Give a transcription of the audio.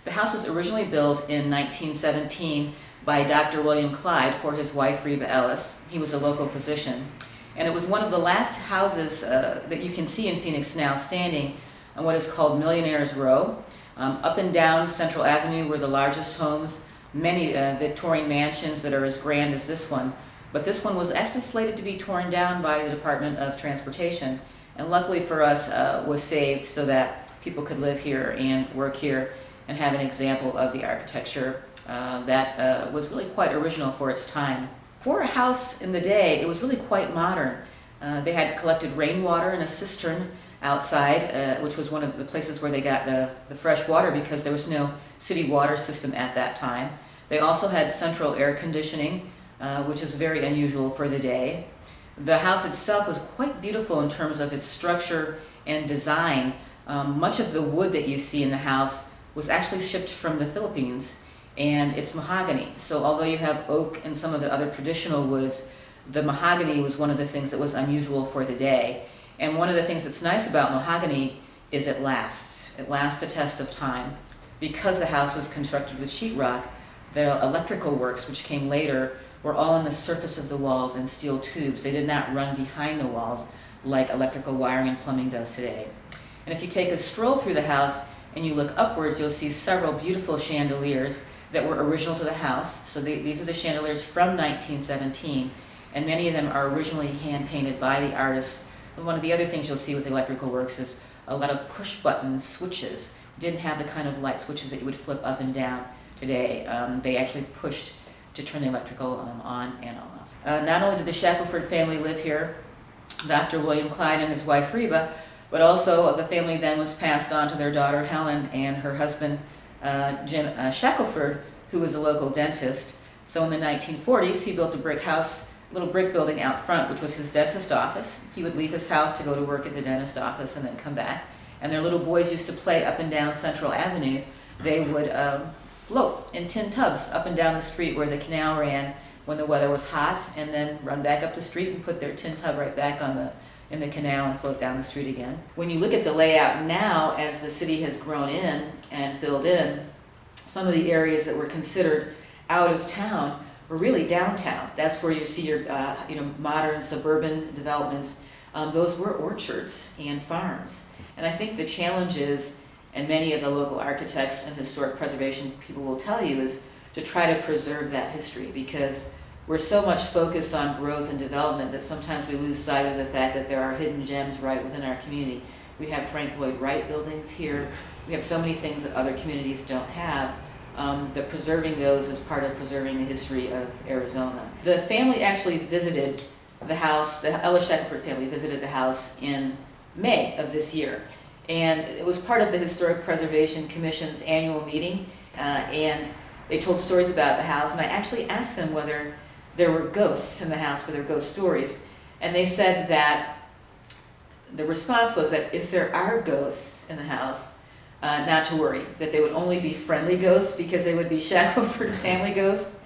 The house was originally built in 1917 by Dr. William Clyde for his wife Reba Ellis. He was a local physician. And it was one of the last houses that you can see in Phoenix now standing on what is called Millionaire's Row. Up and down Central Avenue were the largest homes, many Victorian mansions that are as grand as this one. But this one was actually slated to be torn down by the Department of Transportation, and luckily for us was saved so that people could live here and work here and have an example of the architecture that was really quite original for its time. For a house in the day, it was really quite modern. They had collected rainwater in a cistern outside, which was one of the places where they got the fresh water because there was no city water system at that time. They also had central air conditioning, which is very unusual for the day. The house itself was quite beautiful in terms of its structure and design. Much of the wood that you see in the house was actually shipped from the Philippines, and it's mahogany. So although you have oak and some of the other traditional woods, the mahogany was one of the things that was unusual for the day. And one of the things that's nice about mahogany is it lasts. It lasts the test of time. Because the house was constructed with sheetrock, the electrical works, which came later, were all on the surface of the walls in steel tubes. They did not run behind the walls like electrical wiring and plumbing does today. And if you take a stroll through the house and you look upwards, you'll see several beautiful chandeliers that were original to the house. So these are the chandeliers from 1917, and many of them are originally hand-painted by the artist. And one of the other things you'll see with electrical works is a lot of push-button switches. Didn't have the kind of light switches that you would flip up and down today. They actually pushed to turn the electrical on and off. Not only did the Shackelford family live here, Dr. William Clyde and his wife Reba, but also the family then was passed on to their daughter Helen and her husband Jim Shackelford, who was a local dentist. So in the 1940s, he built a brick house, little brick building out front, which was his dentist office. He would leave his house to go to work at the dentist office and then come back. And their little boys used to play up and down Central Avenue. They would float in tin tubs up and down the street where the canal ran when the weather was hot, and then run back up the street and put their tin tub right back in the canal and float down the street again. When you look at the layout now, as the city has grown in and filled in, some of the areas that were considered out of town were really downtown. That's where you see your modern suburban developments. Those were orchards and farms. And I think the challenge is, and many of the local architects and historic preservation people will tell you, is to try to preserve that history, because we're so much focused on growth and development that sometimes we lose sight of the fact that there are hidden gems right within our community. We have Frank Lloyd Wright buildings here. We have so many things that other communities don't have. That preserving those is part of preserving the history of Arizona. The family actually visited the house, the Ellis Shackelford family visited the house in May of this year. And it was part of the Historic Preservation Commission's annual meeting, and they told stories about the house, and I actually asked them whether there were ghosts in the house, whether ghost stories, and they said that the response was that if there are ghosts in the house, not to worry, that they would only be friendly ghosts because they would be Shackelford family ghosts.